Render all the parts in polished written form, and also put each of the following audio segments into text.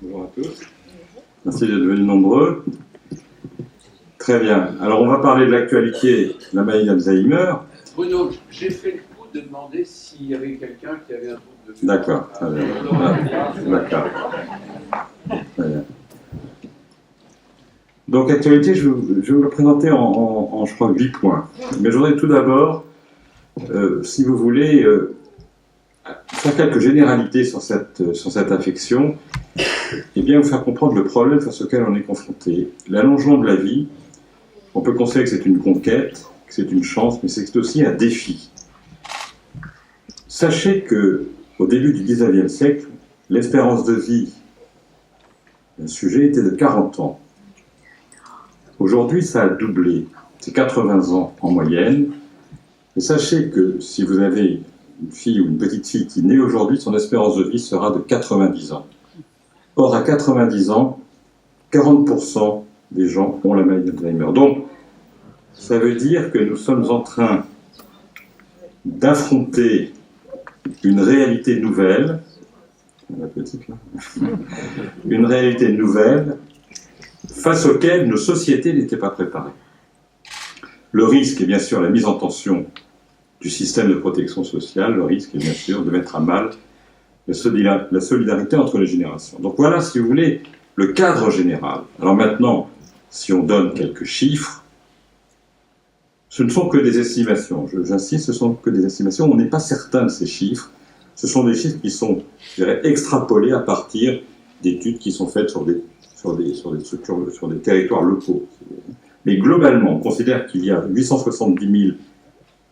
Bonjour à tous. Merci d'être venus nombreux. Très bien. Alors, on va parler de l'actualité de la maladie d'Alzheimer. Bruno, j'ai fait le coup de demander s'il y avait quelqu'un qui avait un trouble de vue. D'accord. Très bien. D'accord. Très bien. Donc, l'actualité, je vais vous la présenter en, je crois, 8 points. Mais je voudrais tout d'abord, si vous voulez, faire quelques généralités sur cette infection et bien vous faire comprendre le problème face auquel on est confronté. L'allongement de la vie, on peut considérer que c'est une conquête, que c'est une chance, mais c'est aussi un défi. Sachez qu'au début du XIXe siècle, l'espérance de vie d'un sujet était de 40 ans. Aujourd'hui, ça a doublé. C'est 80 ans en moyenne. Et sachez que si vous avez une fille ou une petite fille qui naît aujourd'hui, son espérance de vie sera de 90 ans. Or, à 90 ans, 40% des gens ont la maladie d'Alzheimer. Donc, ça veut dire que nous sommes en train d'affronter une réalité nouvelle, la petite là, une réalité nouvelle face auquel nos sociétés n'étaient pas préparées. Le risque est bien sûr la mise en tension du système de protection sociale, le risque est bien sûr de mettre à mal la solidarité entre les générations. Donc voilà, si vous voulez, le cadre général. Alors maintenant, si on donne quelques chiffres, ce ne sont que des estimations. J'insiste, ce ne sont que des estimations. On n'est pas certain de ces chiffres. Ce sont des chiffres qui sont, je dirais, extrapolés à partir d'études qui sont faites sur des structures, sur des territoires locaux. Mais globalement, on considère qu'il y a 870 000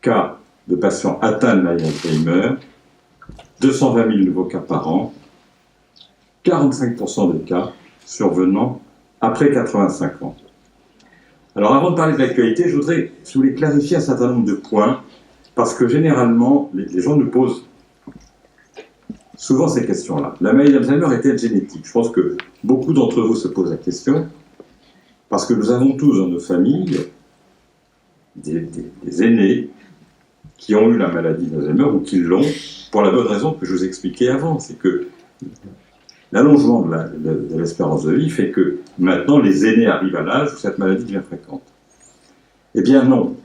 cas de patients atteints de maladie d'Alzheimer, 220 000 nouveaux cas par an, 45% des cas survenant après 85 ans. Alors avant de parler de l'actualité, je voudrais, si vous voulez, clarifier un certain nombre de points, parce que généralement, les gens nous posent souvent ces questions-là. La maladie d'Alzheimer est-elle génétique? Je pense que beaucoup d'entre vous se posent la question, parce que nous avons tous dans nos familles des aînés qui ont eu la maladie d'Alzheimer ou qui l'ont, pour la bonne raison que je vous expliquais avant, c'est que l'allongement de l'espérance de vie fait que maintenant les aînés arrivent à l'âge où cette maladie devient fréquente. Eh bien non.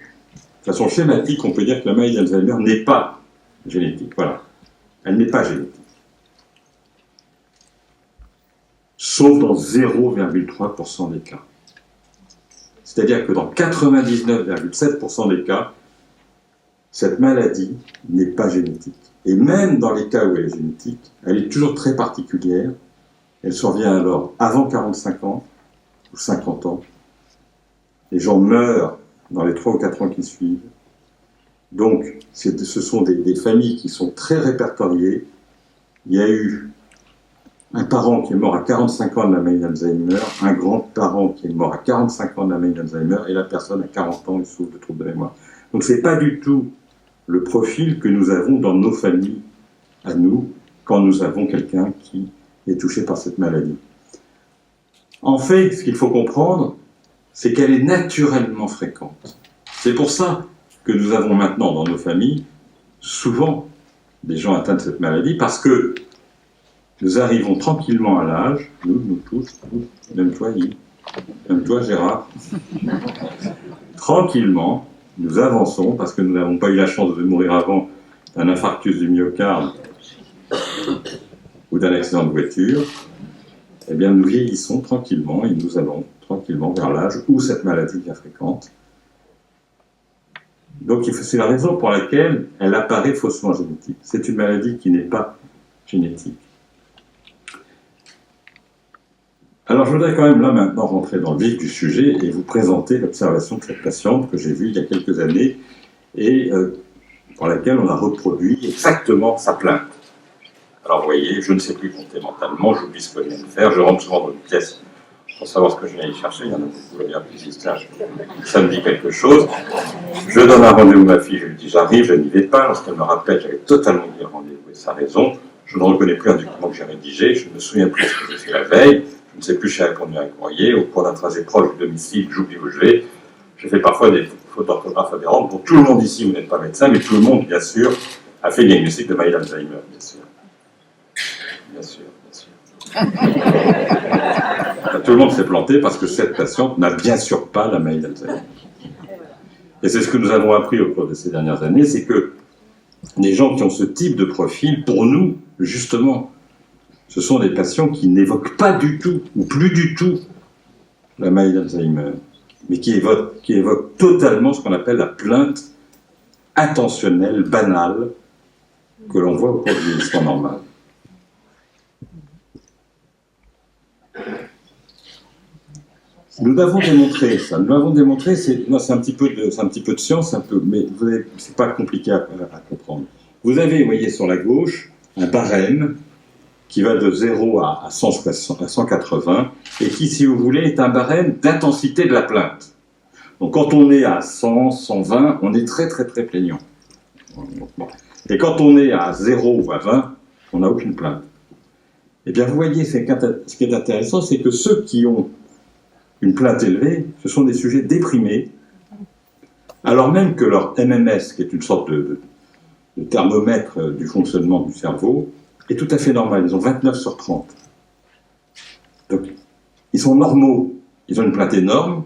De façon schématique, on peut dire que la maladie d'Alzheimer n'est pas génétique. Voilà. Elle n'est pas génétique. Sauf dans 0,3% des cas. C'est-à-dire que dans 99,7% des cas, cette maladie n'est pas génétique. Et même dans les cas où elle est génétique, elle est toujours très particulière. Elle survient alors avant 45 ans ou 50 ans. Les gens meurent dans les 3 ou 4 ans qui suivent. Donc, ce sont des familles qui sont très répertoriées. Il y a eu un parent qui est mort à 45 ans de la maladie d'Alzheimer, un grand-parent qui est mort à 45 ans de la maladie d'Alzheimer, et la personne à 40 ans, elle souffre de troubles de mémoire. Donc, ce n'est pas du tout le profil que nous avons dans nos familles, à nous, quand nous avons quelqu'un qui est touché par cette maladie. En fait, ce qu'il faut comprendre, c'est qu'elle est naturellement fréquente. C'est pour ça que nous avons maintenant dans nos familles, souvent, des gens atteints de cette maladie, parce que nous arrivons tranquillement à l'âge, nous tous, même toi Yves, même toi Gérard, tranquillement, nous avançons, parce que nous n'avons pas eu la chance de mourir avant d'un infarctus du myocarde ou d'un accident de voiture, eh bien nous vieillissons tranquillement et nous allons tranquillement vers l'âge où cette maladie devient fréquente. Donc c'est la raison pour laquelle elle apparaît faussement génétique. C'est une maladie qui n'est pas génétique. Alors je voudrais quand même là maintenant rentrer dans le vif du sujet et vous présenter l'observation de cette patiente que j'ai vue il y a quelques années et pour laquelle on a reproduit exactement sa plainte. Alors vous voyez, je ne sais plus compter mentalement, j'oublie ce que je viens de faire, je rentre souvent dans une pièce pour savoir ce que je viens y chercher, il y en a beaucoup d'ailleurs qui disent tiens, ça me dit quelque chose. Je donne un rendez-vous à ma fille, je lui dis j'arrive, je n'y vais pas, lorsqu'elle me rappelle, j'avais totalement oublié le rendez-vous et sa raison, je ne reconnais plus un document que j'ai rédigé, je ne me souviens plus de ce que j'ai fait la veille, je ne sais plus si j'ai répondu à un courrier, au cours d'un trajet proche du domicile, j'oublie où je vais. J'ai fait parfois des fautes d'orthographe aberrantes. Bon, tout le monde ici, vous n'êtes pas médecin, mais tout le monde, bien sûr, a fait le diagnostic de maladie d'Alzheimer, bien sûr. Bien sûr, bien sûr. Tout le monde s'est planté parce que cette patiente n'a bien sûr pas la maladie d'Alzheimer. Et c'est ce que nous avons appris au cours de ces dernières années, c'est que les gens qui ont ce type de profil, pour nous, justement, ce sont des patients qui n'évoquent pas du tout, ou plus du tout, la maladie d'Alzheimer, mais qui évoquent totalement ce qu'on appelle la plainte attentionnelle, banale, que l'on voit au cours du vieillissement normal. Nous l'avons démontré, ça. Nous l'avons démontré, c'est un petit peu de science, mais c'est pas compliqué à comprendre. Vous avez, vous voyez, sur la gauche, un barème qui va de 0 à 180, et qui, si vous voulez, est un barème d'intensité de la plainte. Donc quand on est à 100, 120, on est très très très plaignant. Et quand on est à 0 ou à 20, on n'a aucune plainte. Eh bien, vous voyez, ce qui est intéressant, c'est que ceux qui ont une plainte élevée, ce sont des sujets déprimés, alors même que leur MMS, qui est une sorte de thermomètre du fonctionnement du cerveau, est tout à fait normal. Ils ont 29 sur 30. Donc, ils sont normaux. Ils ont une plainte énorme,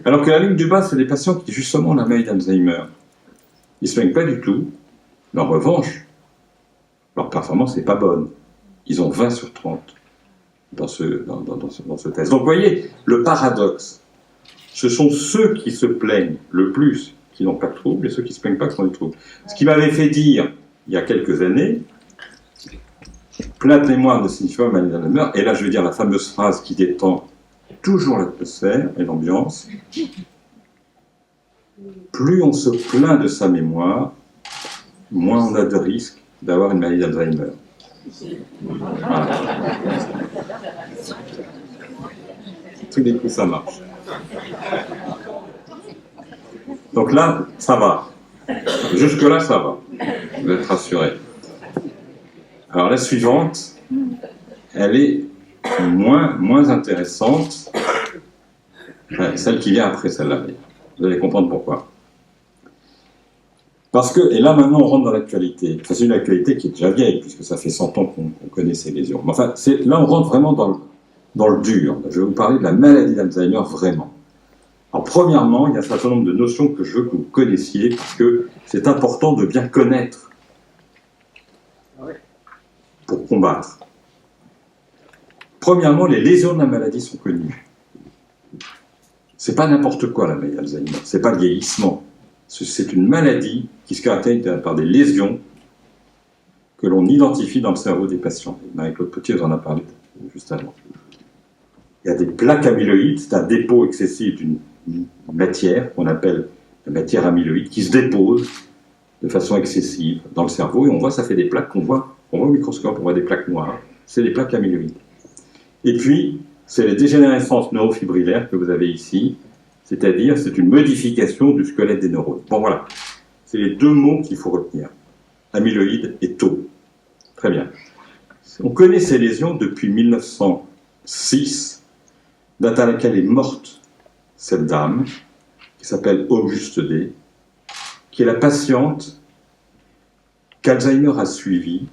alors que la ligne du bas, c'est des patients qui, justement, ont la maladie d'Alzheimer. Ils ne se plaignent pas du tout, mais en revanche, leur performance n'est pas bonne. Ils ont 20 sur 30. Dans ce test. Donc vous voyez, le paradoxe, ce sont ceux qui se plaignent le plus qui n'ont pas de troubles et ceux qui ne se plaignent pas qui ont des troubles. Ce qui m'avait fait dire, il y a quelques années, plainte mémoire ne signifie pas maladie d'Alzheimer, et là je vais dire la fameuse phrase qui détend toujours l'atmosphère et l'ambiance, plus on se plaint de sa mémoire, moins on a de risques d'avoir une maladie d'Alzheimer. Voilà. Tous les coups, ça marche. Donc là, ça va. Jusque-là, ça va. Vous êtes rassurés. Alors la suivante, elle est moins intéressante. Enfin, celle qui vient après celle-là. Vous allez comprendre pourquoi. Parce que, et là maintenant on rentre dans l'actualité. Enfin, c'est une actualité qui est déjà vieille, puisque ça fait 100 ans qu'on connaît ces lésions. Mais enfin, là on rentre vraiment dans le dur. Je vais vous parler de la maladie d'Alzheimer vraiment. Alors premièrement, il y a un certain nombre de notions que je veux que vous connaissiez, parce que c'est important de bien connaître pour combattre. Premièrement, les lésions de la maladie sont connues. C'est pas n'importe quoi la maladie d'Alzheimer, c'est pas le vieillissement. C'est une maladie qui se caractérise par des lésions que l'on identifie dans le cerveau des patients. Marie-Claude Potier vous en a parlé juste avant. Il y a des plaques amyloïdes, c'est un dépôt excessif d'une matière qu'on appelle la matière amyloïde qui se dépose de façon excessive dans le cerveau et on voit, ça fait des plaques qu'on voit au microscope, on voit des plaques noires, c'est des plaques amyloïdes. Et puis, c'est les dégénérescences neurofibrillaires que vous avez ici, c'est-à-dire c'est une modification du squelette des neurones. Bon voilà, c'est les deux mots qu'il faut retenir, amyloïde et tau. Très bien. On connaît ces lésions depuis 1906, date à laquelle est morte cette dame, qui s'appelle Auguste D., qui est la patiente qu'Alzheimer a suivie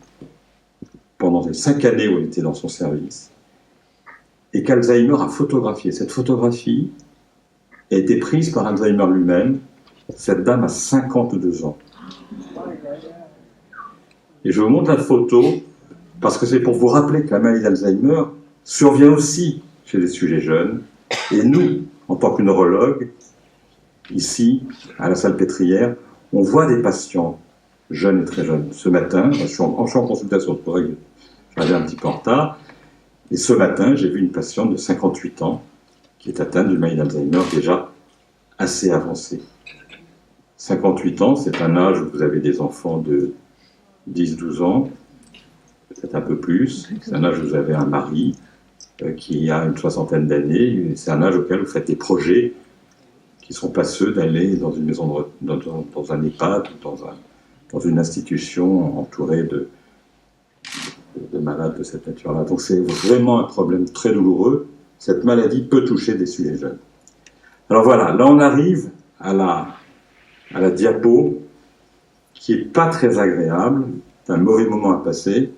pendant les 5 années où elle était dans son service, et qu'Alzheimer a photographiée. Cette photographie a été prise par Alzheimer lui-même. Cette dame a 52 ans. Et je vous montre la photo parce que c'est pour vous rappeler que la maladie d'Alzheimer survient aussi chez des sujets jeunes. Et nous, en tant que neurologues, ici, à la Salpêtrière, on voit des patients jeunes et très jeunes. Ce matin, je suis en consultation, c'est pour ça que j'arrive un petit peu en retard, et ce matin, j'ai vu une patiente de 58 ans qui est atteinte d'une maladie d'Alzheimer déjà assez avancée. 58 ans, c'est un âge où vous avez des enfants de 10-12 ans, peut-être un peu plus. C'est un âge où vous avez un mari qui a une soixantaine d'années. C'est un âge auquel vous faites des projets qui ne sont pas ceux d'aller dans une maison, dans un EHPAD, dans une institution entourée de malades de cette nature-là. Donc c'est vraiment un problème très douloureux. Cette maladie peut toucher des sujets jeunes. Alors voilà, là on arrive à la diapo qui n'est pas très agréable, c'est un mauvais moment à passer.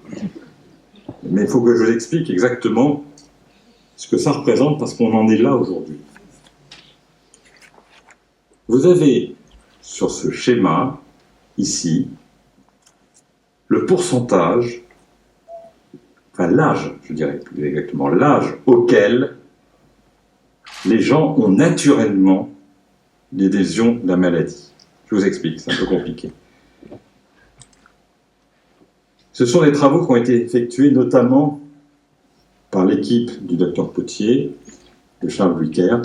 Mais il faut que je vous explique exactement ce que ça représente, parce qu'on en est là aujourd'hui. Vous avez sur ce schéma, ici, le pourcentage, enfin l'âge, je dirais plus exactement, l'âge auquel les gens ont naturellement des lésions de la maladie. Je vous explique, c'est un peu compliqué. Ce sont des travaux qui ont été effectués notamment par l'équipe du docteur Potier, de Charles Buykert,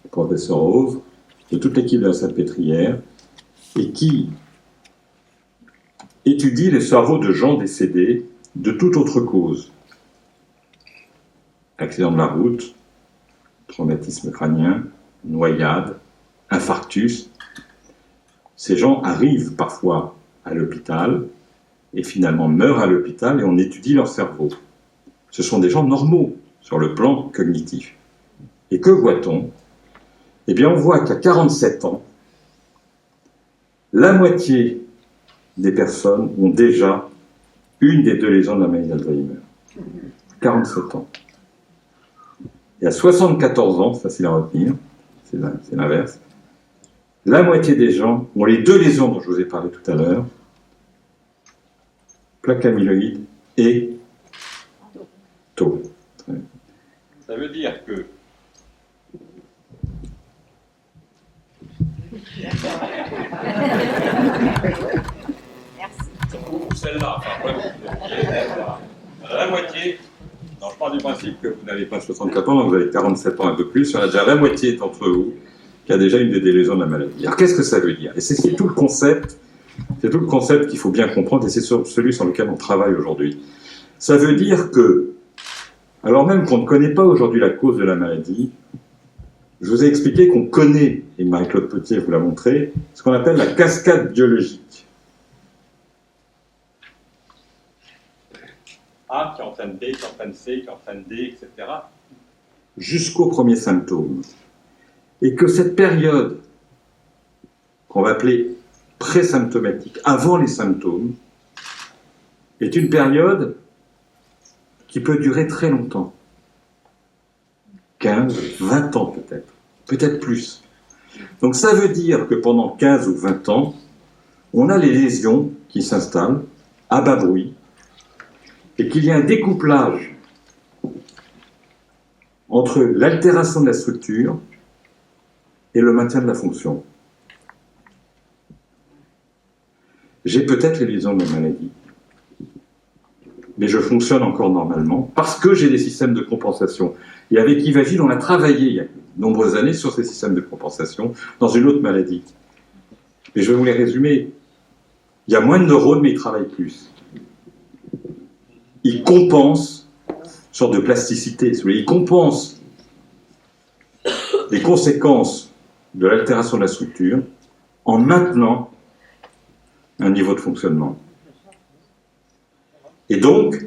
le professeur Hauve, de toute l'équipe de la Salpêtrière, et qui étudie les cerveaux de gens décédés de toute autre cause. Accident de la route, traumatisme crânien, noyade, infarctus. Ces gens arrivent parfois à l'hôpital et finalement meurent à l'hôpital et on étudie leur cerveau. Ce sont des gens normaux sur le plan cognitif. Et que voit-on? Eh bien, on voit qu'à 47 ans, la moitié des personnes ont déjà une des deux lésions de la maladie d'Alzheimer. 47 ans. Et à 74 ans, facile à retenir, c'est l'inverse, la moitié des gens ont les deux lésions dont je vous ai parlé tout à l'heure, plaque amyloïde et tau. Ça veut dire que ou celle-là, enfin, la moitié, non, je pars du principe que vous n'avez pas 64 ans, donc vous avez 47 ans un peu plus, il y en a déjà la moitié d'entre vous qui a déjà une des lésions de la maladie. Alors qu'est-ce que ça veut dire? Et c'est tout le concept, qu'il faut bien comprendre, et c'est celui sur lequel on travaille aujourd'hui. Ça veut dire que, alors même qu'on ne connaît pas aujourd'hui la cause de la maladie, je vous ai expliqué qu'on connaît, et Marie-Claude Potier vous l'a montré, ce qu'on appelle la cascade biologique. A qui entraîne B, qui entraîne C, qui entraîne D, etc. Jusqu'au premier symptôme. Et que cette période, qu'on va appeler présymptomatique, avant les symptômes, est une période qui peut durer très longtemps. 15, 20 ans peut-être, peut-être plus. Donc ça veut dire que pendant 15 ou 20 ans, on a les lésions qui s'installent à bas bruit, et qu'il y a un découplage entre l'altération de la structure et le maintien de la fonction. J'ai peut-être les lésions de la maladie, mais je fonctionne encore normalement parce que j'ai des systèmes de compensation. Et avec Ivagil, on a travaillé il y a de nombreuses années sur ces systèmes de compensation dans une autre maladie. Mais je vais vous les résumer. Il y a moins de neurones, mais ils travaillent plus. Ils compensent une sorte de plasticité. Ils compensent les conséquences de l'altération de la structure en maintenant un niveau de fonctionnement. Et donc,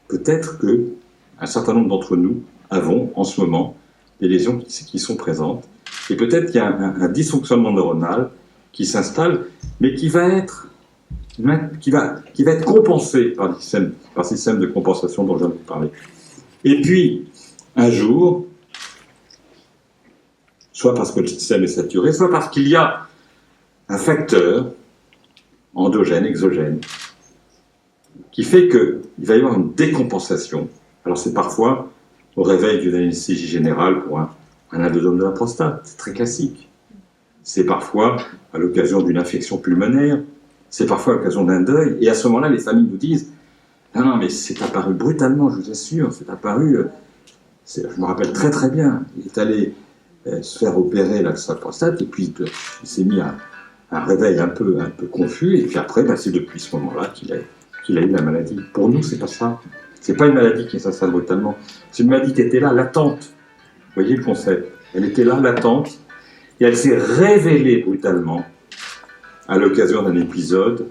peut-être qu'un certain nombre d'entre nous avons en ce moment des lésions qui sont présentes, et peut-être qu'il y a un dysfonctionnement neuronal qui s'installe, mais qui va être compensé par le système de compensation dont je viens de vous parler. Et puis, un jour, soit parce que le système est saturé, soit parce qu'il y a un facteur endogène, exogène, qui fait qu'il va y avoir une décompensation. Alors c'est parfois au réveil d'une anesthésie générale pour un addome de la prostate, c'est très classique. C'est parfois à l'occasion d'une infection pulmonaire, c'est parfois à l'occasion d'un deuil, et à ce moment-là, les familles nous disent « Non, mais c'est apparu brutalement, je vous assure, c'est apparu... » Je me rappelle très très bien, il est allé se faire opérer sa prostate, et puis il s'est mis à un réveil un peu confus, et puis après, c'est depuis ce moment-là qu'il a eu la maladie. Pour nous, c'est pas ça. C'est pas une maladie qui s'installe brutalement. C'est une maladie qui était là, latente. Vous voyez le concept? Elle était là, latente, et elle s'est révélée brutalement à l'occasion d'un épisode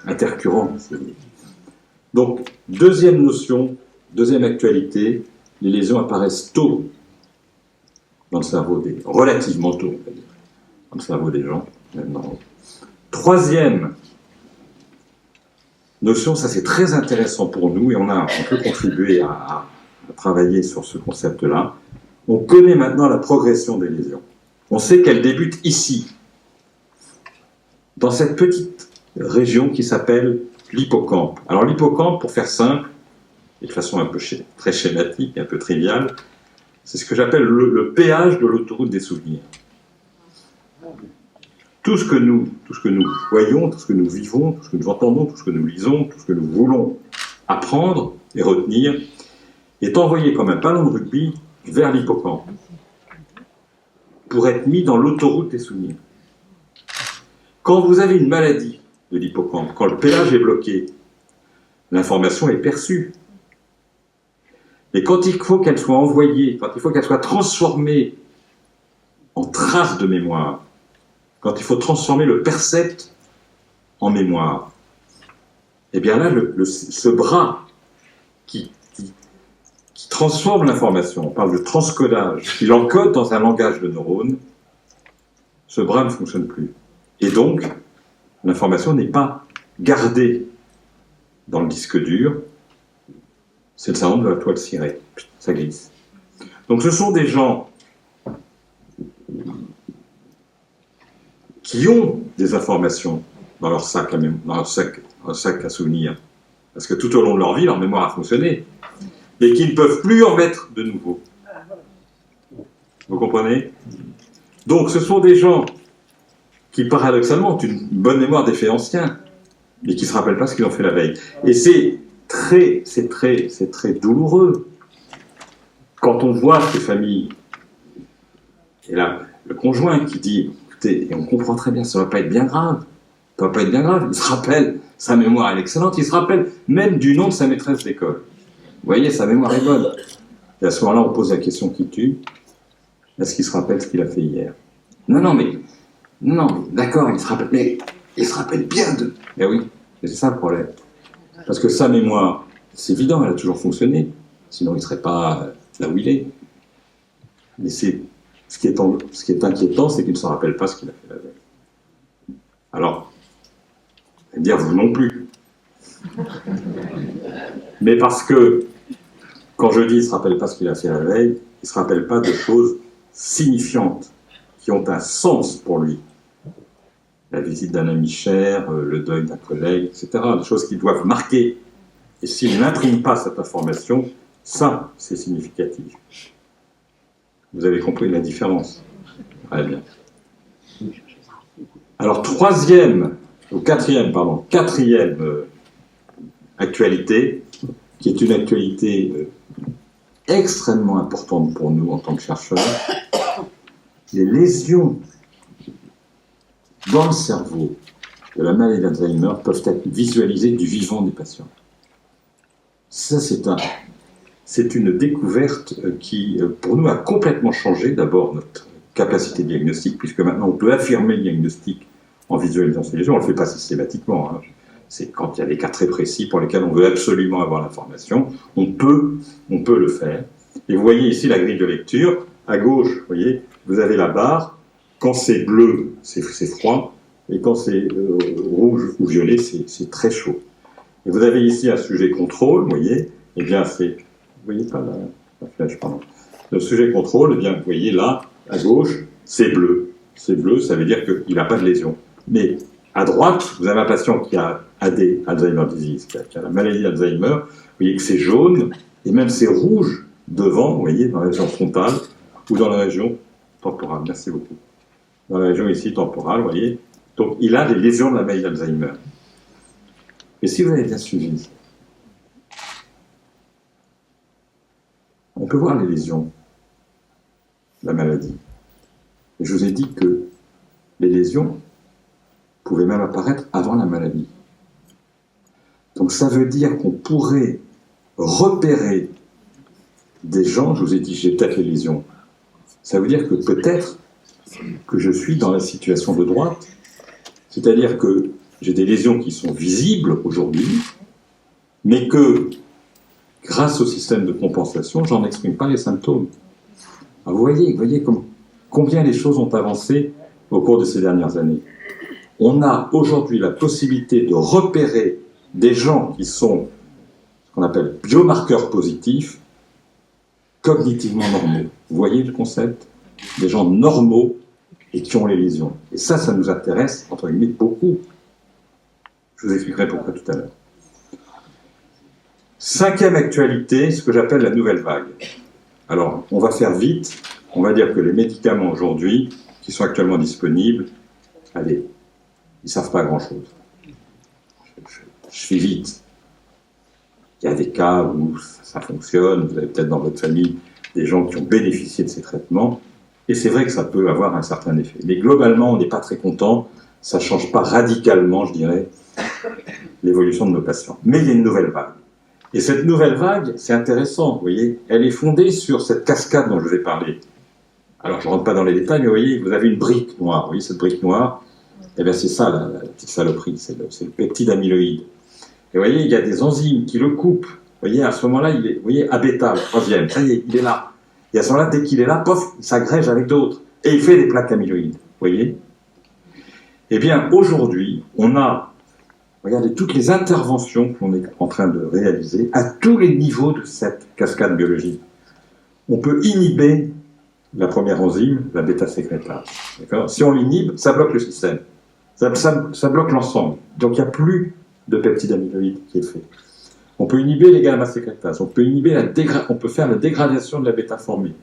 intercurrent. Donc, deuxième notion, deuxième actualité, les lésions apparaissent tôt dans le cerveau relativement tôt, on va dire, dans le cerveau des gens. Troisième notion, ça c'est très intéressant pour nous et on peut contribuer à travailler sur ce concept-là. On connaît maintenant la progression des lésions. On sait qu'elle débute ici, dans cette petite région qui s'appelle l'hippocampe. Alors l'hippocampe, pour faire simple, et de façon un peu très schématique, un peu triviale, c'est ce que j'appelle le péage de l'autoroute des souvenirs. Tout ce que nous voyons, tout ce que nous vivons, tout ce que nous entendons, tout ce que nous lisons, tout ce que nous voulons apprendre et retenir, est envoyé comme un ballon de rugby vers l'hippocampe pour être mis dans l'autoroute des souvenirs. Quand vous avez une maladie de l'hippocampe, quand le péage est bloqué, l'information est perçue. Et quand il faut qu'elle soit envoyée, quand il faut qu'elle soit transformée en trace de mémoire, quand il faut transformer le percept en mémoire, eh bien là, ce bras qui transforme l'information, on parle de transcodage, qui l'encode dans un langage de neurones, ce bras ne fonctionne plus. Et donc, l'information n'est pas gardée dans le disque dur, c'est le syndrome de la toile cirée, ça glisse. Donc ce sont des gens qui ont des informations dans leur sac à souvenirs, parce que tout au long de leur vie, leur mémoire a fonctionné, mais qui ne peuvent plus en mettre de nouveau. Vous comprenez? Donc ce sont des gens qui, paradoxalement, ont une bonne mémoire des faits anciens, mais qui ne se rappellent pas ce qu'ils ont fait la veille. Et c'est très douloureux quand on voit ces familles, et là, le conjoint qui dit, écoutez, et on comprend très bien, ça ne va pas être bien grave, ça ne va pas être bien grave, il se rappelle, sa mémoire elle est excellente, il se rappelle même du nom de sa maîtresse d'école. Vous voyez, sa mémoire est bonne. Et à ce moment-là, on pose la question qui tue, est-ce qu'il se rappelle ce qu'il a fait hier? Non, mais d'accord, il se rappelle, mais il se rappelle bien de... Eh oui, et c'est ça le problème. Parce que sa mémoire, c'est évident, elle a toujours fonctionné, sinon il ne serait pas là où il est. Mais ce qui est inquiétant, c'est qu'il ne se rappelle pas ce qu'il a fait la veille. Alors, je vais dire vous non plus. Mais parce que, quand je dis qu'il ne se rappelle pas ce qu'il a fait la veille, il ne se rappelle pas de choses signifiantes, qui ont un sens pour lui. La visite d'un ami cher, le deuil d'un collègue, etc. Des choses qui doivent marquer. Et s'il n'imprime pas cette information, ça, c'est significatif. Vous avez compris la différence? Très bien. Alors, quatrième actualité, qui est une actualité extrêmement importante pour nous en tant que chercheurs, les lésions dans le cerveau de la maladie d'Alzheimer peuvent être visualisées du vivant des patients. Ça, c'est une découverte qui, pour nous, a complètement changé d'abord notre capacité de diagnostic, puisque maintenant on peut affirmer le diagnostic en visualisant ces lésions. On ne le fait pas systématiquement. Hein. C'est quand il y a des cas très précis pour lesquels on veut absolument avoir l'information, on peut le faire. Et vous voyez ici la grille de lecture. À gauche, vous voyez, vous avez la barre. Quand c'est bleu, c'est froid. Et quand c'est rouge ou violet, c'est très chaud. Et vous avez ici un sujet contrôle, vous voyez. Eh bien, vous voyez pas la flèche, pardon. Le sujet contrôle, eh bien, vous voyez là, à gauche, c'est bleu. C'est bleu, ça veut dire qu'il n'a pas de lésion. Mais à droite, vous avez un patient qui a AD, Alzheimer disease, qui a la maladie d'Alzheimer. Vous voyez que c'est jaune, et même c'est rouge devant, vous voyez, dans la région frontale, ou dans la région temporale. Merci beaucoup. Dans la région ici temporale, vous voyez. Donc, il a des lésions de la maladie d'Alzheimer. Et si vous avez bien suivi, on peut voir les lésions de la maladie. Et je vous ai dit que les lésions pouvaient même apparaître avant la maladie. Donc ça veut dire qu'on pourrait repérer des gens, je vous ai dit j'ai peut-être les lésions, ça veut dire que peut-être que je suis dans la situation de droite, c'est-à-dire que j'ai des lésions qui sont visibles aujourd'hui, mais que grâce au système de compensation, j'en exprime pas les symptômes. Alors vous voyez combien les choses ont avancé au cours de ces dernières années. On a aujourd'hui la possibilité de repérer des gens qui sont ce qu'on appelle biomarqueurs positifs, cognitivement normaux. Vous voyez le concept? Des gens normaux et qui ont les lésions. Et ça nous intéresse, entre guillemets, beaucoup. Je vous expliquerai pourquoi tout à l'heure. Cinquième actualité, ce que j'appelle la nouvelle vague. Alors, on va faire vite. On va dire que les médicaments aujourd'hui, qui sont actuellement disponibles, allez, ils ne savent pas grand-chose. Je fais vite. Il y a des cas où ça fonctionne. Vous avez peut-être dans votre famille des gens qui ont bénéficié de ces traitements. Et c'est vrai que ça peut avoir un certain effet. Mais globalement, on n'est pas très content. Ça ne change pas radicalement, je dirais, l'évolution de nos patients. Mais il y a une nouvelle vague. Et cette nouvelle vague, c'est intéressant, vous voyez, elle est fondée sur cette cascade dont je vous ai parlé. Alors, je ne rentre pas dans les détails, mais vous voyez, vous avez une brique noire. Vous voyez, cette brique noire, eh bien, c'est ça, la petite saloperie, c'est le peptide amyloïde. Et vous voyez, il y a des enzymes qui le coupent. Vous voyez, à ce moment-là, il est, vous voyez, A-bêta, le troisième, ça y est, il est là. Et à ce moment-là, dès qu'il est là, pof, il s'agrège avec d'autres. Et il fait des plaques amyloïdes. Vous voyez? Eh bien, aujourd'hui, on a, regardez, toutes les interventions qu'on est en train de réaliser à tous les niveaux de cette cascade biologique. On peut inhiber la première enzyme, la bêta-sécrétase. Si on l'inhibe, ça bloque le système. Ça bloque l'ensemble. Donc il n'y a plus de peptide amyloïde qui est fait. On peut inhiber les gamma-sécrétases. On peut inhiber on peut faire la dégradation de la bêta formée.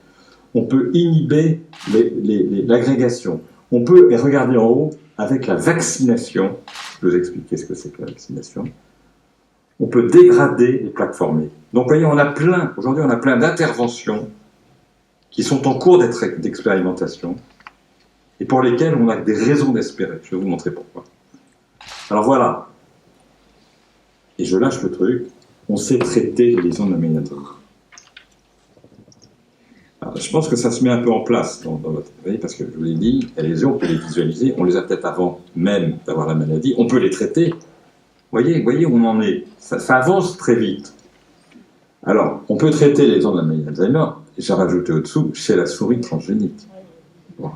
On peut inhiber l'agrégation. On peut, et regardez en haut, avec la vaccination, je vais vous expliquer ce que c'est que la vaccination, on peut dégrader les plaques formées. Donc, vous voyez, aujourd'hui, on a plein d'interventions qui sont en cours d'expérimentation et pour lesquelles on a des raisons d'espérer. Je vais vous montrer pourquoi. Alors voilà. Et je lâche le truc. On sait traiter les lésions de la méningerie. Je pense que ça se met un peu en place dans votre vie, parce que je vous l'ai dit, les lésions, on peut les visualiser, on les a peut-être avant même d'avoir la maladie, on peut les traiter. Voyez où on en est. Ça avance très vite. Alors, on peut traiter les lésions de la maladie d'Alzheimer, et j'ai rajouté au-dessous, chez la souris transgénique. Bon,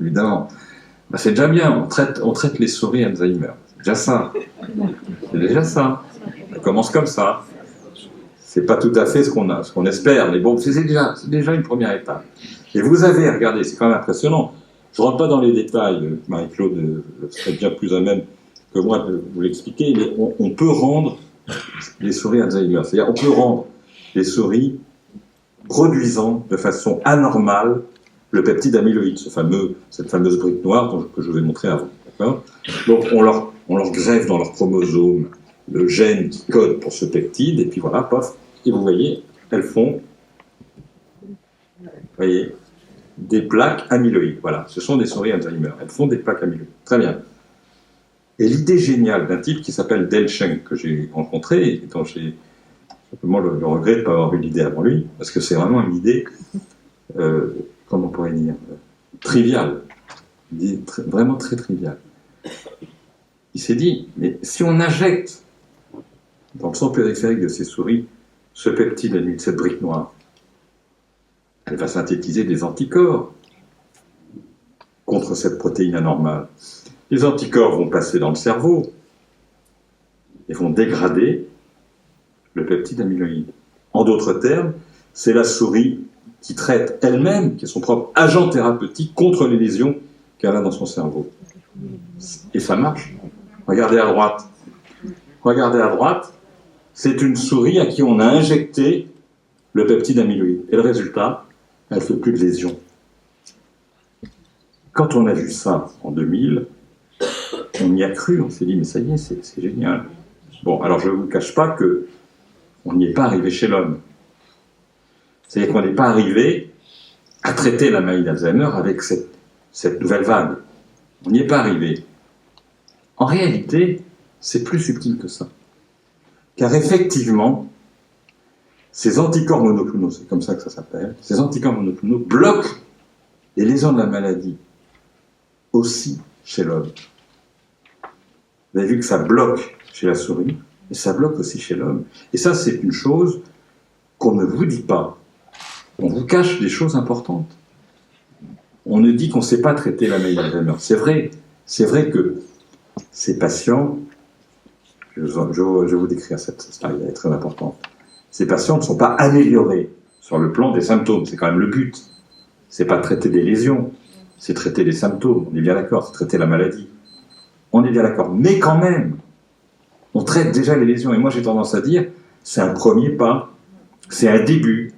évidemment. Ben, c'est déjà bien, on traite les souris Alzheimer. C'est déjà ça. C'est déjà ça. Ça commence comme ça. C'est pas tout à fait ce qu'on espère, mais bon, c'est déjà une première étape. Et vous avez, regardez, c'est quand même impressionnant. Je ne rentre pas dans les détails, Marie-Claude serait bien plus à même que moi de vous l'expliquer, mais on peut rendre les souris Alzheimer. C'est-à-dire, on peut rendre les souris produisant de façon anormale le peptide amyloïde, cette fameuse brique noire que je vous ai montré avant. D'accord ? Donc, on leur greffe dans leur chromosome le gène qui code pour ce peptide, et puis voilà, pof, et vous voyez, elles font, voyez, des plaques amyloïdes. Voilà, ce sont des souris Alzheimer. Elles font des plaques amyloïdes. Très bien. Et l'idée géniale d'un type qui s'appelle Dale Schenk, que j'ai rencontré, et dont j'ai simplement le regret de ne pas avoir eu l'idée avant lui, parce que c'est vraiment une idée, comment on pourrait dire, triviale. Une idée vraiment très triviale. Il s'est dit, mais si on injecte dans le sang périphérique de ces souris ce peptide amyloïde, cette brique noire, elle va synthétiser des anticorps contre cette protéine anormale. Les anticorps vont passer dans le cerveau et vont dégrader le peptide amyloïde. En d'autres termes, c'est la souris qui traite elle-même, qui est son propre agent thérapeutique contre les lésions qu'elle a dans son cerveau. Et ça marche. Regardez à droite. Regardez à droite, c'est une souris à qui on a injecté le peptide amyloïde. Et le résultat, elle ne fait plus de lésions. Quand on a vu ça en 2000, on y a cru, on s'est dit, mais ça y est, c'est génial. Bon, alors je ne vous cache pas qu'on n'y est pas arrivé chez l'homme. C'est-à-dire qu'on n'est pas arrivé à traiter la maladie d'Alzheimer avec cette nouvelle vague. On n'y est pas arrivé. En réalité, c'est plus subtil que ça. Car effectivement, ces anticorps monoclonaux, c'est comme ça que ça s'appelle, ces anticorps monoclonaux bloquent les lésions de la maladie aussi chez l'homme. Vous avez vu que ça bloque chez la souris, et ça bloque aussi chez l'homme. Et ça, c'est une chose qu'on ne vous dit pas. On vous cache des choses importantes. On ne dit qu'on ne sait pas traiter la maladie d'Alzheimer. C'est vrai que ces patients Je vais vous décrire cette slide, elle est très importante. Ces patients ne sont pas améliorés sur le plan des symptômes, c'est quand même le but. C'est pas traiter des lésions, c'est traiter des symptômes, on est bien d'accord, c'est traiter la maladie. On est bien d'accord, mais quand même, on traite déjà les lésions. Et moi j'ai tendance à dire, c'est un premier pas, c'est un début.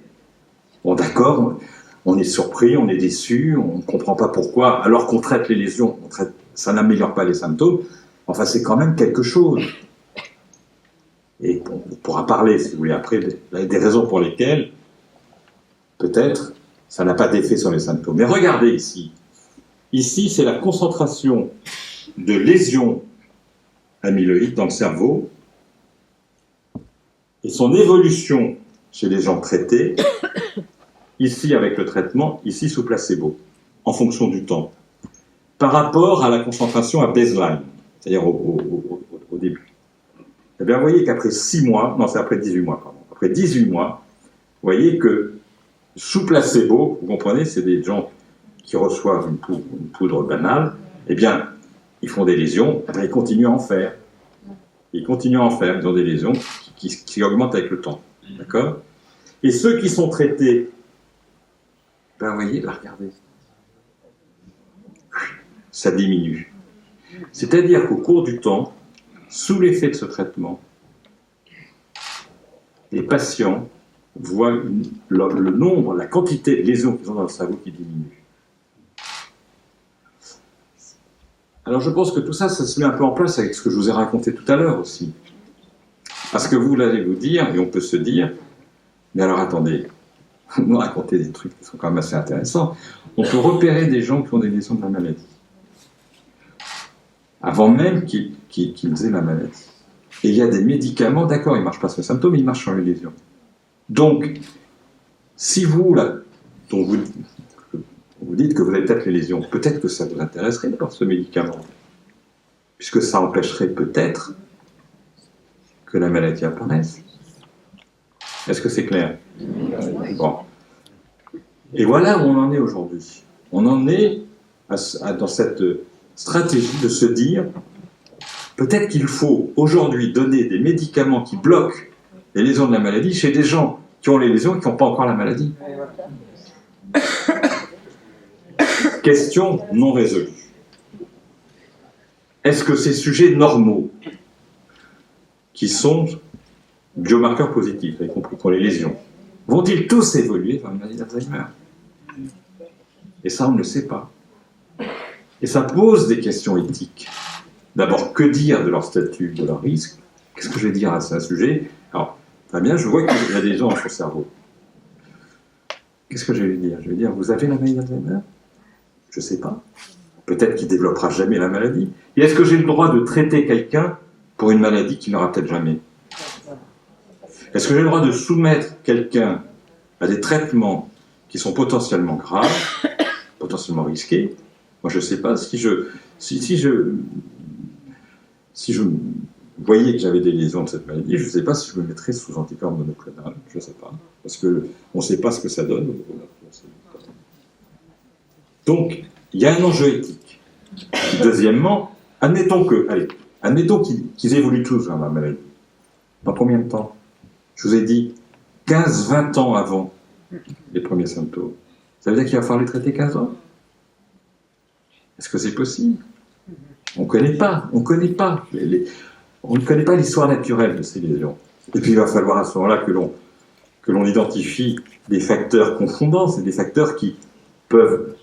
Bon d'accord, on est surpris, on est déçu, on ne comprend pas pourquoi, alors qu'on traite les lésions, ça n'améliore pas les symptômes. Enfin, c'est quand même quelque chose. Et on pourra parler, si vous voulez, après, des raisons pour lesquelles, peut-être, ça n'a pas d'effet sur les symptômes. Mais regardez ici. Ici, c'est la concentration de lésions amyloïdes dans le cerveau et son évolution chez les gens traités, ici avec le traitement, ici sous placebo, en fonction du temps, par rapport à la concentration à baseline, c'est-à-dire au début. Eh bien, vous voyez qu'après 6 mois, non, c'est après 18 mois, pardon, après 18 mois, vous voyez que sous placebo, vous comprenez, c'est des gens qui reçoivent une poudre banale, eh bien, ils font des lésions, ils continuent à en faire. Ils continuent à en faire, ils ont des lésions qui augmentent avec le temps. D'accord ? Et ceux qui sont traités, ben, vous voyez, là, regardez, ça diminue. C'est-à-dire qu'au cours du temps, sous l'effet de ce traitement, les patients voient le nombre, la quantité de lésions qu'ils ont dans le cerveau qui diminue. Alors je pense que tout ça, ça se met un peu en place avec ce que je vous ai raconté tout à l'heure aussi. Parce que vous allez vous dire, et on peut se dire, mais alors attendez, vous nous racontez des trucs qui sont quand même assez intéressants. On peut repérer des gens qui ont des lésions de la maladie, avant même qu'ils aient la maladie. Et il y a des médicaments, d'accord, ils ne marchent pas sur les symptômes, ils marchent sur les lésions. Donc, si vous, là, dont vous dites que vous avez peut-être les lésions, peut-être que ça vous intéresserait d'avoir ce médicament, puisque ça empêcherait peut-être que la maladie apparaisse. Est-ce que c'est clair ? Bon. Et voilà où on en est aujourd'hui. On en est dans cette stratégie de se dire, peut-être qu'il faut aujourd'hui donner des médicaments qui bloquent les lésions de la maladie chez des gens qui ont les lésions et qui n'ont pas encore la maladie. Question non résolue. Est-ce que ces sujets normaux, qui sont biomarqueurs positifs, y compris pour les lésions, vont-ils tous évoluer vers une maladie d'Alzheimer ? Et ça, on ne le sait pas. Et ça pose des questions éthiques. D'abord, que dire de leur statut, de leur risque ? Qu'est-ce que je vais dire à ce sujet ? Alors, très bien, je vois qu'il y a des gens dans son cerveau. Qu'est-ce que je vais lui dire ? Je vais dire, vous avez la maladie d'Alzheimer ? Je ne sais pas. Peut-être qu'il ne développera jamais la maladie. Et est-ce que j'ai le droit de traiter quelqu'un pour une maladie qu'il n'aura peut-être jamais ? Est-ce que j'ai le droit de soumettre quelqu'un à des traitements qui sont potentiellement graves, potentiellement risqués ? Moi, je ne sais pas. Si je voyais que j'avais des lésions de cette maladie, je ne sais pas si je me mettrais sous anticorps monoclonal. Je ne sais pas. Parce qu'on ne sait pas ce que ça donne. Donc, il y a un enjeu éthique. Deuxièmement, admettons qu'ils évoluent tous vers la maladie. Dans combien de temps ? Je vous ai dit 15-20 ans avant les premiers symptômes. Ça veut dire qu'il va falloir les traiter 15 ans ? Est-ce que c'est possible ? On ne connaît pas. On ne connaît pas l'histoire naturelle de ces lésions. Et puis il va falloir à ce moment-là que l'on identifie des facteurs confondants, c'est des facteurs qui peuvent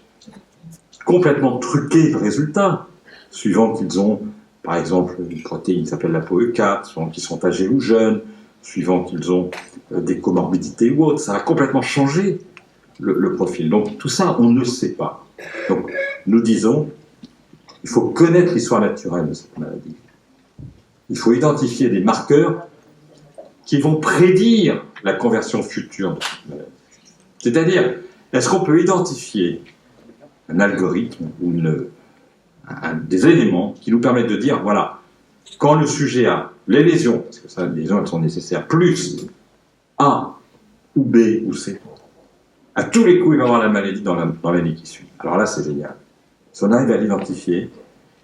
complètement truquer le résultat, suivant qu'ils ont, par exemple, une protéine qui s'appelle la POE4, suivant qu'ils sont âgés ou jeunes, suivant qu'ils ont des comorbidités ou autres. Ça a complètement changé le profil. Donc tout ça, on ne sait pas. Donc nous disons, il faut connaître l'histoire naturelle de cette maladie. Il faut identifier des marqueurs qui vont prédire la conversion future de cette maladie. C'est-à-dire, est-ce qu'on peut identifier un algorithme ou des éléments qui nous permettent de dire, voilà, quand le sujet a les lésions, parce que ça, les lésions elles sont nécessaires, plus A ou B ou C, à tous les coups, il va y avoir la maladie dans l'année qui suit. Alors là, c'est génial. Si on arrive à l'identifier,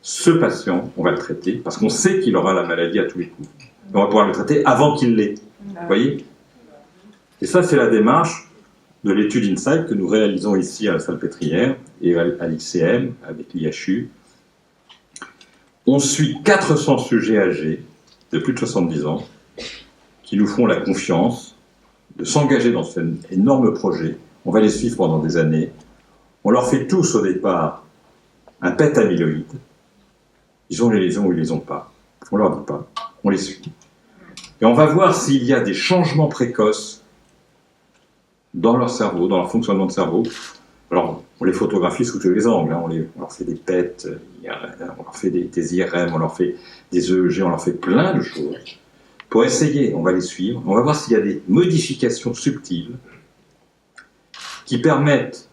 ce patient, on va le traiter, parce qu'on sait qu'il aura la maladie à tous les coups. On va pouvoir le traiter avant qu'il l'ait. Vous voyez? Et ça, c'est la démarche de l'étude INSIGHT que nous réalisons ici à la Salpêtrière et à l'ICM, avec l'IHU. On suit 400 sujets âgés de plus de 70 ans qui nous font la confiance de s'engager dans cet énorme projet. On va les suivre pendant des années. On leur fait tous au départ un PET amyloïde. Ils ont les lésions ou ils les ont pas. On leur dit pas. On les suit. Et on va voir s'il y a des changements précoces dans leur cerveau, dans leur fonctionnement de cerveau. Alors, on les photographie sous tous les angles. Hein. On leur fait des PET, on leur fait des IRM, on leur fait des EEG, on leur fait plein de choses. Pour essayer, on va les suivre. On va voir s'il y a des modifications subtiles qui permettent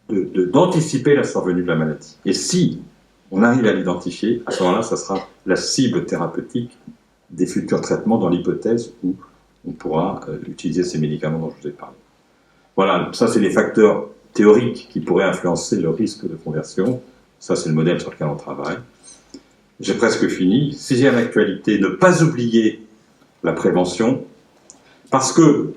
d'anticiper la survenue de la maladie. Et si on arrive à l'identifier, à ce moment-là, ça sera la cible thérapeutique des futurs traitements dans l'hypothèse où on pourra utiliser ces médicaments dont je vous ai parlé. Voilà, ça c'est les facteurs théoriques qui pourraient influencer le risque de conversion. Ça c'est le modèle sur lequel on travaille. J'ai presque fini. 6e actualité, ne pas oublier la prévention, parce que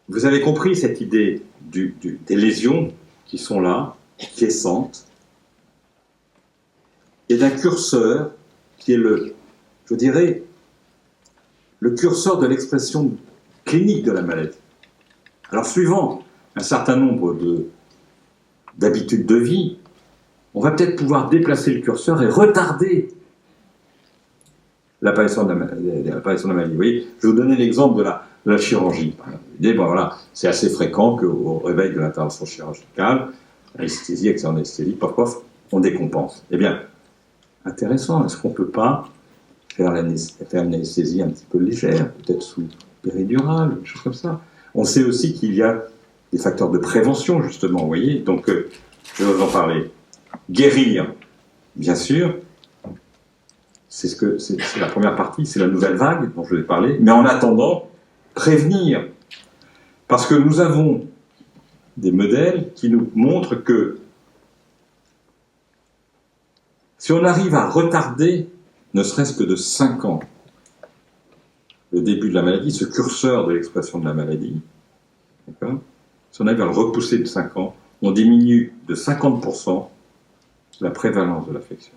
vous avez compris cette idée des lésions qui sont là, quiescentes, et d'un curseur qui est je dirais, le curseur de l'expression clinique de la maladie. Alors, suivant un certain nombre d'habitudes de vie, on va peut-être pouvoir déplacer le curseur et retarder l'apparition de la maladie. Vous voyez, je vais vous donner l'exemple de la chirurgie. Bon, voilà, c'est assez fréquent qu'au réveil de l'intervention chirurgicale, anesthésie, accès en anesthésie, pof, on décompense. Eh bien, intéressant, est-ce qu'on ne peut pas faire une anesthésie un petit peu légère, peut-être sous péridurale, des choses comme ça. On sait aussi qu'il y a des facteurs de prévention, justement, vous voyez. Donc, je vais vous en parler. Guérir, bien sûr, c'est la première partie, c'est la nouvelle vague dont je vais parler. Mais en attendant, prévenir. Parce que nous avons des modèles qui nous montrent que si on arrive à retarder, ne serait-ce que de 5 ans, le début de la maladie, ce curseur de l'expression de la maladie, d'accord ? Si on arrive à le repousser de 5 ans, on diminue de 50% la prévalence de l'affection,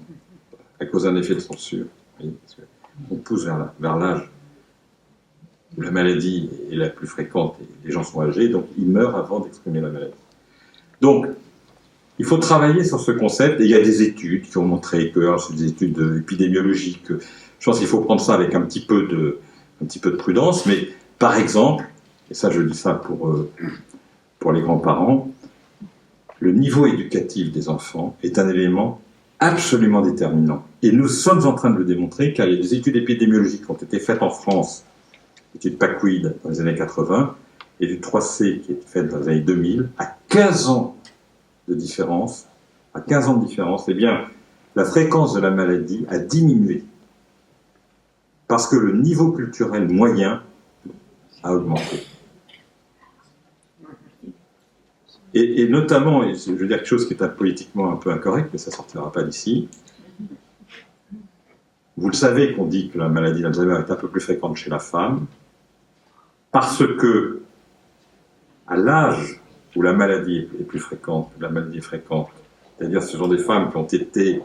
à cause d'un effet de censure. On pousse vers l'âge où la maladie est la plus fréquente et les gens sont âgés, donc ils meurent avant d'exprimer la maladie. Donc, il faut travailler sur ce concept, et il y a des études qui ont montré que, alors c'est des études épidémiologiques, je pense qu'il faut prendre ça avec un petit peu de prudence, mais par exemple, et ça je dis ça pour les grands-parents, le niveau éducatif des enfants est un élément absolument déterminant. Et nous sommes en train de le démontrer, car il y a des études épidémiologiques qui ont été faites en France, l'étude PACWID dans les années 80, et du 3C qui est faite dans les années 2000, à 15 ans de différence, eh bien, la fréquence de la maladie a diminué. Parce que le niveau culturel moyen a augmenté. Et notamment, et je veux dire quelque chose qui est politiquement un peu incorrect, mais ça ne sortira pas d'ici, vous le savez qu'on dit que la maladie d'Alzheimer est un peu plus fréquente chez la femme, parce que, à l'âge où la maladie est plus fréquente, c'est-à-dire ce sont des femmes qui ont été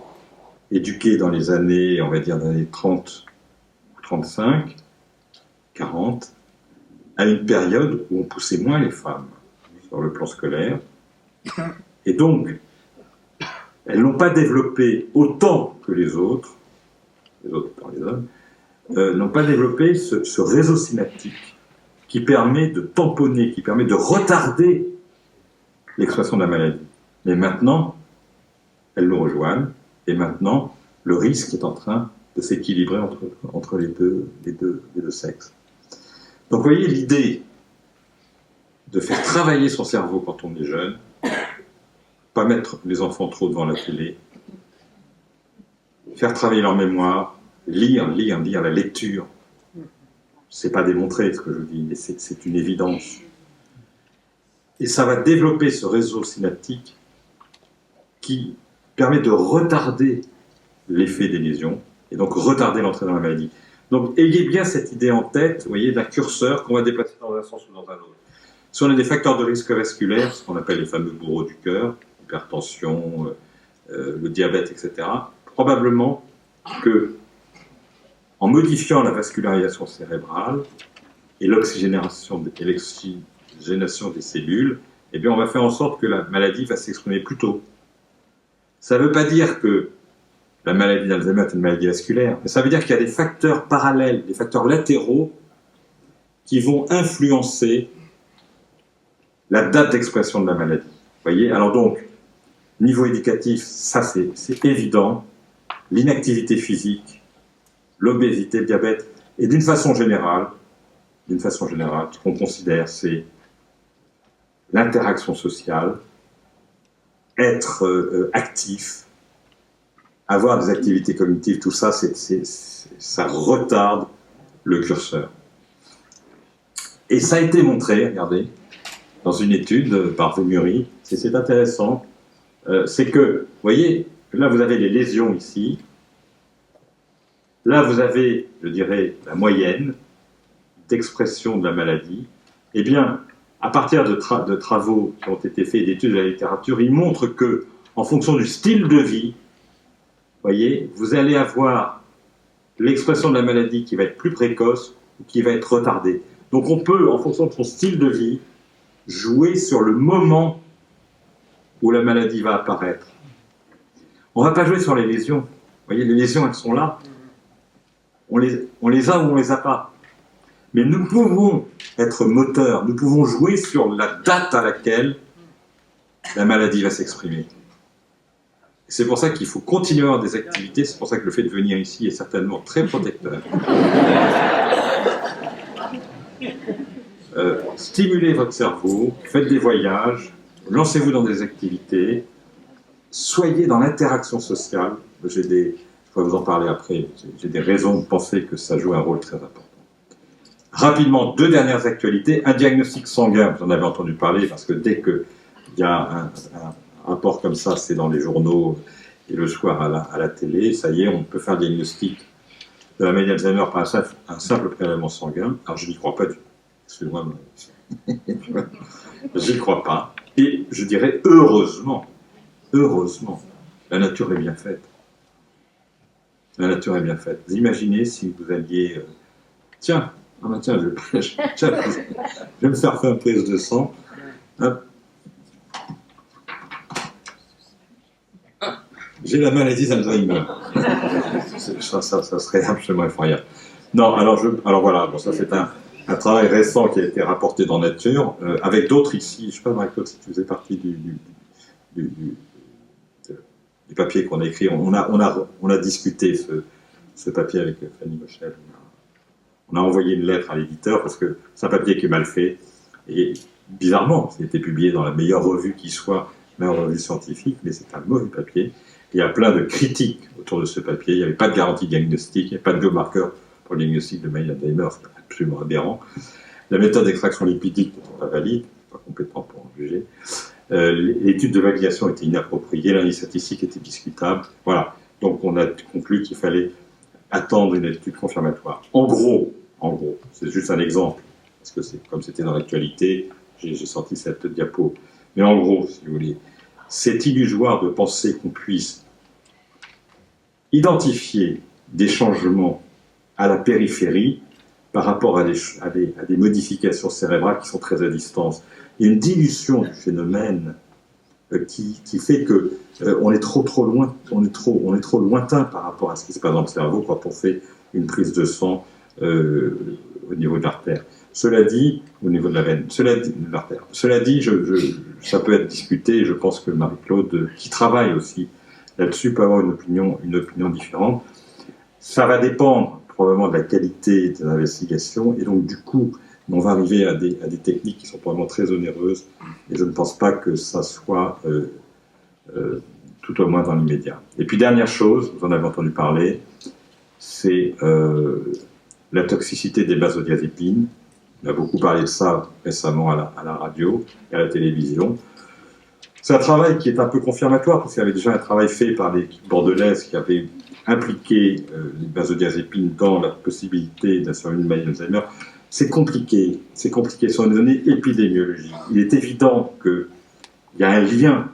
éduquées dans les années, on va dire, dans les années 30, 35, 40, à une période où on poussait moins les femmes sur le plan scolaire, et donc, elles n'ont pas développé autant que les autres par les hommes, n'ont pas développé ce réseau synaptique qui permet de tamponner, qui permet de retarder l'expression de la maladie. Mais maintenant, elles nous rejoignent, et maintenant, le risque est en train de s'équilibrer entre les deux sexes. Donc, vous voyez, l'idée de faire travailler son cerveau quand on est jeune, pas mettre les enfants trop devant la télé, faire travailler leur mémoire, lire la lecture. C'est pas démontré ce que je dis, mais c'est une évidence. Et ça va développer ce réseau synaptique qui permet de retarder l'effet des lésions, et donc retarder l'entrée dans la maladie. Donc ayez bien cette idée en tête, vous voyez, d'un curseur qu'on va déplacer dans un sens ou dans un autre. Si on a des facteurs de risque vasculaire, ce qu'on appelle les fameux bourreaux du cœur, l'hypertension, le diabète, etc., probablement que, en modifiant la vascularisation cérébrale et l'oxygénation des cellules, eh bien, on va faire en sorte que la maladie va s'exprimer plus tôt. Ça ne veut pas dire que la maladie d'Alzheimer est une maladie vasculaire, mais ça veut dire qu'il y a des facteurs parallèles, des facteurs latéraux qui vont influencer la date d'expression de la maladie. Vous voyez? Alors donc, niveau éducatif, ça c'est évident. L'inactivité physique, l'obésité, le diabète, et d'une façon générale, ce qu'on considère, c'est l'interaction sociale, être actif, avoir des activités cognitives, tout ça, ça retarde le curseur. Et ça a été montré, regardez, dans une étude par Vemuri, c'est intéressant, c'est que, vous voyez, là vous avez les lésions ici, là vous avez, je dirais, la moyenne d'expression de la maladie. Eh bien, à partir de travaux qui ont été faits, d'études de la littérature, ils montrent que, en fonction du style de vie, vous voyez, vous allez avoir l'expression de la maladie qui va être plus précoce ou qui va être retardée. Donc on peut, en fonction de son style de vie, jouer sur le moment où la maladie va apparaître. On ne va pas jouer sur les lésions. Vous voyez, les lésions, elles sont là. On les a ou on ne les a pas. Mais nous pouvons être moteurs, nous pouvons jouer sur la date à laquelle la maladie va s'exprimer. C'est pour ça qu'il faut continuer à avoir des activités, c'est pour ça que le fait de venir ici est certainement très protecteur. Stimulez votre cerveau, faites des voyages, lancez-vous dans des activités, soyez dans l'interaction sociale. Je pourrais vous en parler après, j'ai des raisons de penser que ça joue un rôle très important. Rapidement, 2 dernières actualités. Un diagnostic sanguin, vous en avez entendu parler, parce que dès qu'il y a un rapport comme ça, c'est dans les journaux et le soir à la télé, ça y est, on peut faire le diagnostic de la maladie d'Alzheimer par un simple prélèvement sanguin. Alors je n'y crois pas du tout. Excusez-moi, je n'y crois pas. Et je dirais heureusement, la nature est bien faite. La nature est bien faite. Vous imaginez si vous alliez... tiens, je vais me faire une prise de sang. Hop. J'ai la maladie d'Alzheimer. Ça serait absolument effroyable. Non, alors voilà, bon, ça c'est un travail récent qui a été rapporté dans Nature, avec d'autres ici. Je ne sais pas, Marie-Claude, si tu faisais partie du papier qu'on a écrit. On a discuté ce papier avec Fanny Moschel. On a envoyé une lettre à l'éditeur parce que c'est un papier qui est mal fait. Et bizarrement, ça a été publié dans la meilleure revue qui soit, la meilleure revue scientifique, mais c'est un mauvais papier. Il y a plein de critiques autour de ce papier. Il n'y avait pas de garantie diagnostique, il n'y avait pas de biomarqueur pour le diagnostic de maladie d'Alzheimer, c'est absolument aberrant. La méthode d'extraction lipidique n'était pas valide, pas compétent pour en juger. L'étude de validation était inappropriée, l'indice statistique était discutable. Voilà. Donc on a conclu qu'il fallait attendre une étude confirmatoire. En gros, c'est juste un exemple, parce que comme c'était dans l'actualité, j'ai sorti cette diapo. Mais en gros, si vous voulez, c'est illusoire de penser qu'on puisse identifier des changements à la périphérie par rapport à des modifications cérébrales qui sont très à distance. Il y a une dilution du phénomène qui fait que on est trop loin, on est trop lointain par rapport à ce qui se passe dans le cerveau quand on fait une prise de sang au niveau de l'artère. Cela dit, au niveau de la veine, de l'artère. Cela dit, ça peut être discuté, et je pense que Marie-Claude, qui travaille aussi là-dessus, peut avoir une opinion différente. Ça va dépendre probablement de la qualité des investigations, et donc du coup, on va arriver à des techniques qui sont probablement très onéreuses, et je ne pense pas que ça soit tout au moins dans l'immédiat. Et puis dernière chose, vous en avez entendu parler, c'est la toxicité des benzodiazépines. On a beaucoup parlé de ça récemment à la radio et à la télévision. C'est un travail qui est un peu confirmatoire, parce qu'il y avait déjà un travail fait par l'équipe bordelaise qui avait impliqué les benzodiazépines dans la possibilité de survenue de maladie d'Alzheimer. C'est compliqué, sur les données épidémiologiques. Il est évident qu'il y a un lien,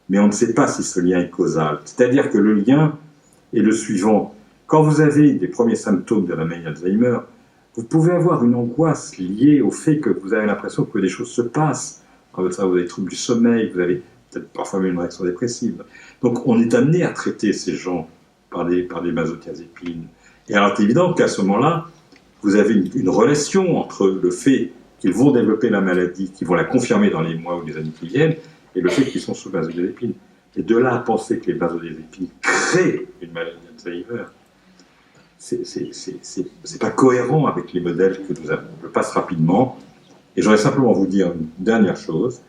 mais on ne sait pas si ce lien est causal. C'est-à-dire que le lien est le suivant. Quand vous avez des premiers symptômes de la maladie d'Alzheimer, vous pouvez avoir une angoisse liée au fait que vous avez l'impression que des choses se passent. Vous avez des troubles du sommeil, vous avez peut-être parfois même une réaction dépressive. Donc on est amené à traiter ces gens par des benzodiazépines. Et alors c'est évident qu'à ce moment-là, vous avez une relation entre le fait qu'ils vont développer la maladie, qu'ils vont la confirmer dans les mois ou les années qui viennent, et le fait qu'ils sont sous benzodiazépines. Et de là à penser que les benzodiazépines créent une maladie d'Alzheimer, c'est pas cohérent avec les modèles que nous avons. Je passe rapidement. Et j'aurais simplement vous dire une dernière chose,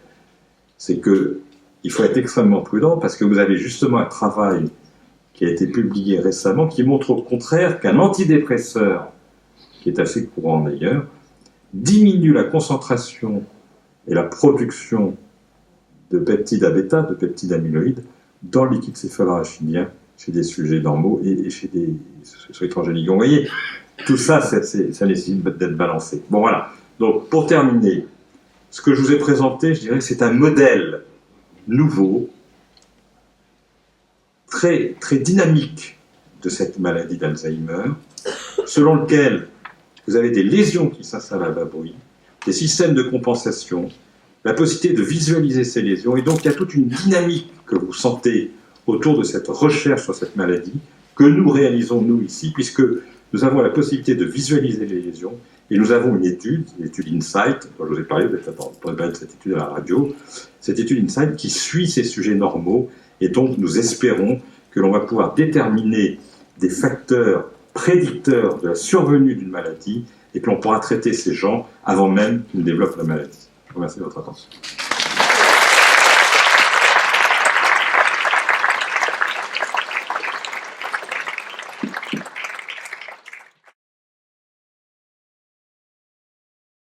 c'est qu'il faut être extrêmement prudent parce que vous avez justement un travail qui a été publié récemment qui montre au contraire qu'un antidépresseur, qui est assez courant d'ailleurs, diminue la concentration et la production de peptides A-bêta, de peptides amyloïdes, dans le liquide céphalorachidien chez des sujets normaux et chez des souris transgéniques. Vous voyez, tout ça, ça nécessite d'être balancé. Bon, voilà. Donc, pour terminer, ce que je vous ai présenté, je dirais que c'est un modèle nouveau, très, très dynamique de cette maladie d'Alzheimer, selon lequel vous avez des lésions qui s'installent à bas bruit, des systèmes de compensation, la possibilité de visualiser ces lésions, et donc il y a toute une dynamique que vous sentez autour de cette recherche sur cette maladie, que nous réalisons, nous, ici, puisque nous avons la possibilité de visualiser les lésions, et nous avons une étude InSight, dont je vous ai parlé, vous êtes pour parler de cette étude à la radio, cette étude InSight qui suit ces sujets normaux, et donc nous espérons que l'on va pouvoir déterminer des facteurs prédicteurs de la survenue d'une maladie, et que l'on pourra traiter ces gens avant même qu'ils ne développent la maladie. Je vous remercie de votre attention.